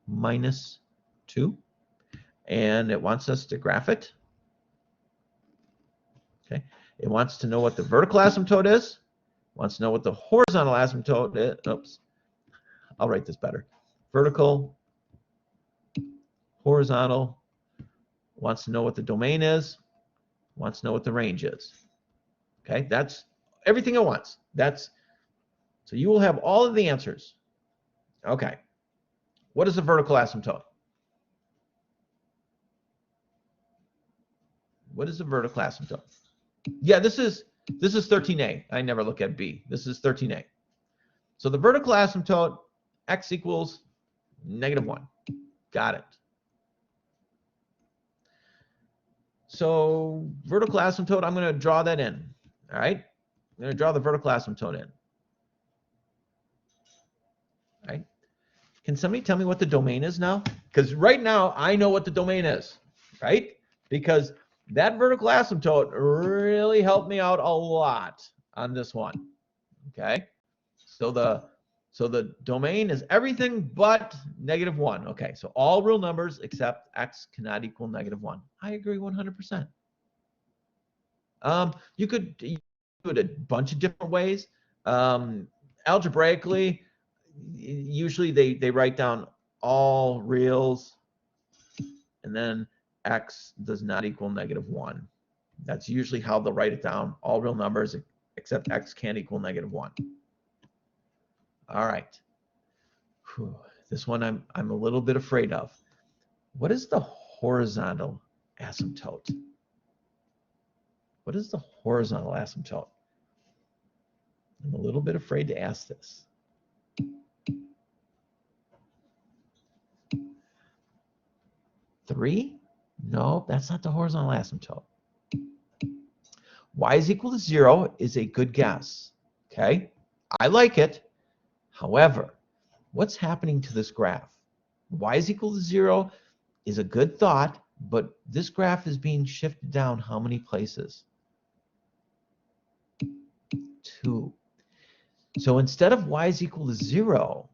minus 2. And it wants us to graph it. Okay, it wants to know what the vertical asymptote is. Wants to know what the horizontal asymptote is. Oops, I'll write this better. Vertical, horizontal, wants to know what the domain is, wants to know what the range is. Okay, that's everything it wants. So you will have all of the answers. Okay, what is the vertical asymptote? What is the vertical asymptote? Yeah, this is 13a. I never look at b. This is 13a. So the vertical asymptote, x equals -1. Got it. So vertical asymptote, I'm going to draw that in. All right? I'm going to draw the vertical asymptote in. All right? Can somebody tell me what the domain is now? Because right now, I know what the domain is, right? Because that vertical asymptote really helped me out a lot on this one. Okay, so the domain is everything but -1. Okay, so all real numbers except x cannot equal -1. I agree 100%. You could do it a bunch of different ways. Algebraically, usually they write down all reals and then x does not equal -1. That's usually how they'll write it down. All real numbers except x can't equal -1. All right. Whew. This one I'm a little bit afraid of. What is the horizontal asymptote? What is the horizontal asymptote? I'm a little bit afraid to ask this. Three? No, that's not the horizontal asymptote. Y is equal to 0 is a good guess. Okay, I like it. However, what's happening to this graph? Y is equal to 0 is a good thought, but this graph is being shifted down how many places? 2. So instead of y is equal to 0,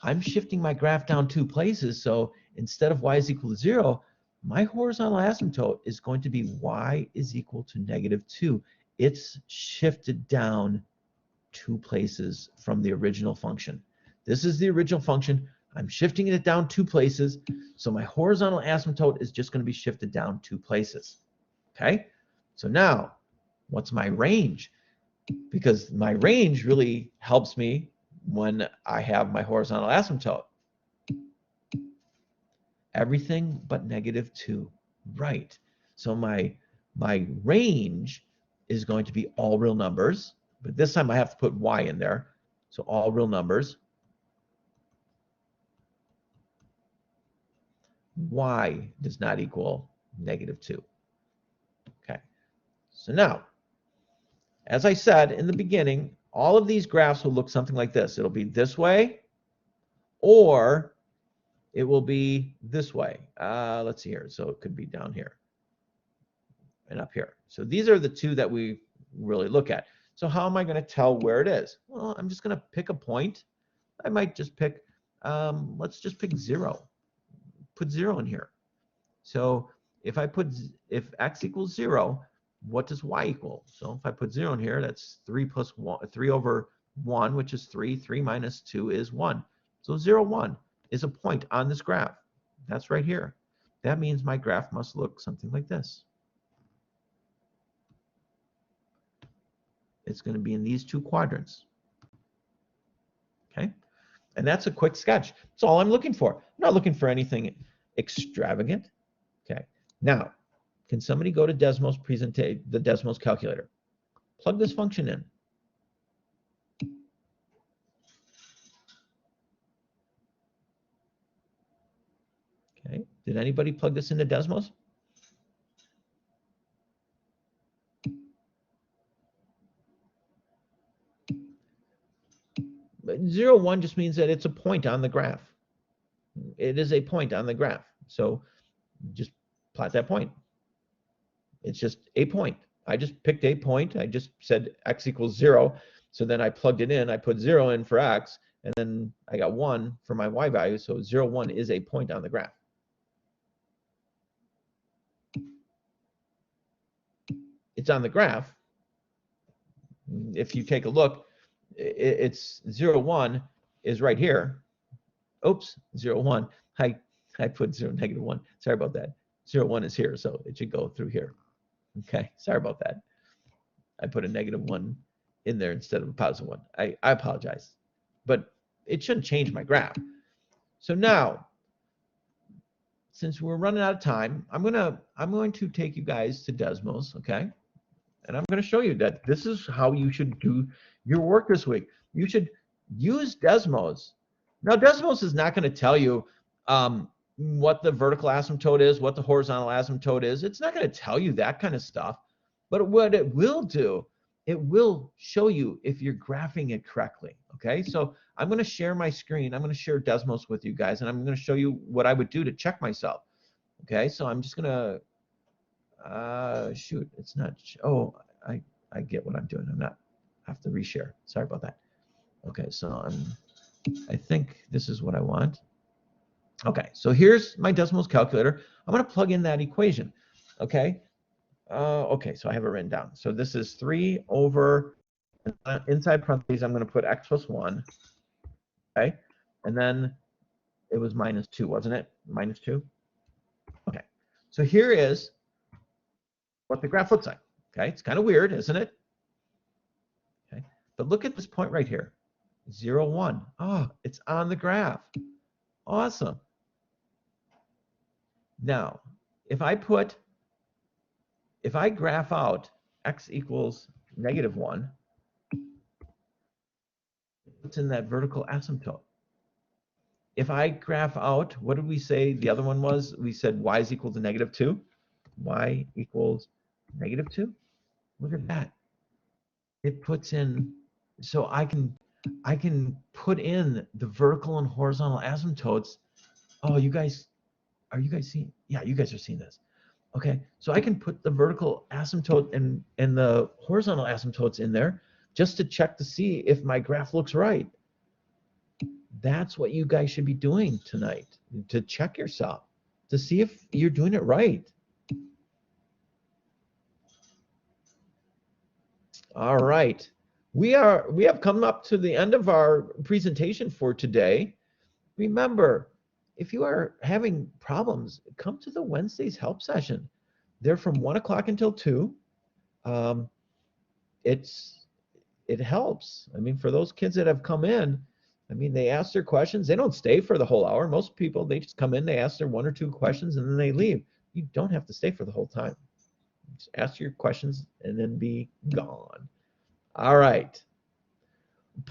I'm shifting my graph down 2 places. So instead of y is equal to 0, my horizontal asymptote is going to be y is equal to -2. It's shifted down 2 places from the original function. This is the original function. I'm shifting it down 2 places. So my horizontal asymptote is just going to be shifted down 2 places. Okay? So now, what's my range? Because my range really helps me when I have my horizontal asymptote. Everything but -2. Right. So my range is going to be all real numbers, but this time I have to put y in there. So all real numbers. Y does not equal -2. Okay. So now, as I said in the beginning, all of these graphs will look something like this. It'll be this way, or it will be this way. Let's see here. So it could be down here and up here. So these are the two that we really look at. So how am I going to tell where it is? Well, I'm just going to pick a point. I might just pick, let's just pick 0. Put 0 in here. So if x equals 0, what does y equal? So if I put 0 in here, that's 3 over 1, which is 3. 3 minus 2 is 1. So 0, 1 is a point on this graph. That's right here. That means my graph must look something like this. It's going to be in these 2 quadrants. Okay? And that's a quick sketch. That's all I'm looking for. I'm not looking for anything extravagant. Now, can somebody go to Desmos presentation, the Desmos calculator? Plug this function in. Okay, did anybody plug this into Desmos? But 0, 1 just means that it's a point on the graph. It is a point on the graph. So just plot that point. It's just a point. I just picked a point. I just said x equals 0. So then I plugged it in. I put 0 in for x, and then I got 1 for my y value. So 0, 1 is a point on the graph. It's on the graph. If you take a look, it's 0, 1 is right here. Oops, 0, 1. I put 0, -1. Sorry about that. 0, 1 is here, so it should go through here. Okay, sorry about that. I put a -1 in there instead of a +1. I apologize, but it shouldn't change my graph. So now, since we're running out of time, I'm going to take you guys to Desmos, okay? And I'm going to show you that this is how you should do your work this week. You should use Desmos. Now, Desmos is not going to tell you what the vertical asymptote is, what the horizontal asymptote is. It's not going to tell you that kind of stuff. But what it will do, it will show you if you're graphing it correctly. Okay, so I'm going to share my screen. I'm going to share Desmos with you guys, and I'm going to show you what I would do to check myself. Okay, so I'm just going to shoot, it's not, oh, I get what I'm doing. I have to reshare. Sorry about that. Okay, so I think this is what I want. Okay, so here's my Desmos calculator. I'm going to plug in that equation. Okay, okay, so I have it written down. So this is 3 over, inside parentheses, I'm going to put x plus 1. Okay, and then it was -2, wasn't it? -2. Okay, so here is what the graph looks like. Okay, it's kind of weird, isn't it? Okay, but look at this point right here, 0, 1. Oh, it's on the graph. Awesome. Now, if I graph out x equals -1, it's in that vertical asymptote. If I graph out, what did we say the other one was? We said y is equal to -2. Y equals -2. Look at that. It puts in, so I can put in the vertical and horizontal asymptotes. Oh, are you guys seeing? Yeah, you guys are seeing this. Okay, so I can put the vertical asymptote and the horizontal asymptotes in there just to check to see if my graph looks right. That's what you guys should be doing tonight, to check yourself, to see if you're doing it right. All right. We have come up to the end of our presentation for today. Remember, if you are having problems, come to the Wednesday's help session. They're from 1 o'clock until 2. It helps. I mean, for those kids that have come in, I mean, they ask their questions. They don't stay for the whole hour. Most people, they just come in, they ask their 1 or 2 questions, and then they leave. You don't have to stay for the whole time. Just ask your questions and then be gone. All right.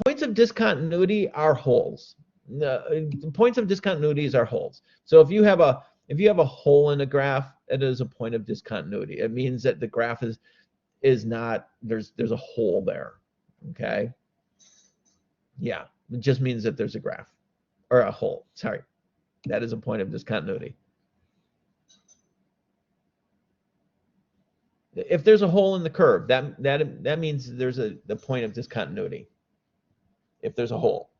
Points of discontinuity are holes. Points of discontinuities are holes. So if you have a hole in a graph, it is a point of discontinuity. It means that the graph is not, there's a hole there. Okay. Yeah, it just means that there's a graph or a hole. Sorry, that is a point of discontinuity. If there's a hole in the curve, that means there's the point of discontinuity. If there's a hole,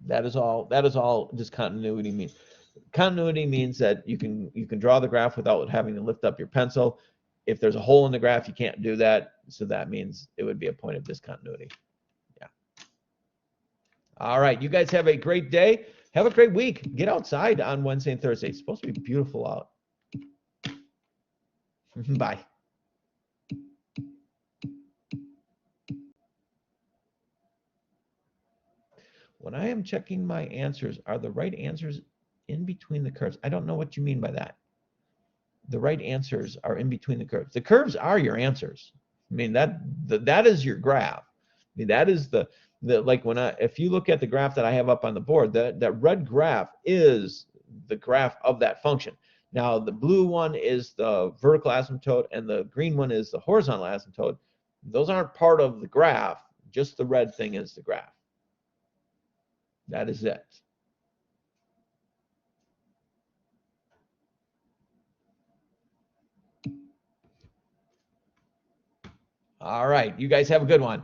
that is all discontinuity means. Continuity means that you can draw the graph without having to lift up your pencil. If there's a hole in the graph, you can't do that. So that means it would be a point of discontinuity. Yeah. All right. You guys have a great day. Have a great week. Get outside on Wednesday and Thursday. It's supposed to be beautiful out. Bye. When I am checking my answers, are the right answers In between the curves. I don't know what you mean by that. The right answers are in between the curves. The curves are your answers. I mean, that is your graph. I mean, that is the like if you look at the graph that I have up on the board, that red graph is the graph of that function. Now, the blue one is the vertical asymptote, and the green one is the horizontal asymptote. Those aren't part of the graph. Just the red thing is the graph. That is it. All right. You guys have a good one.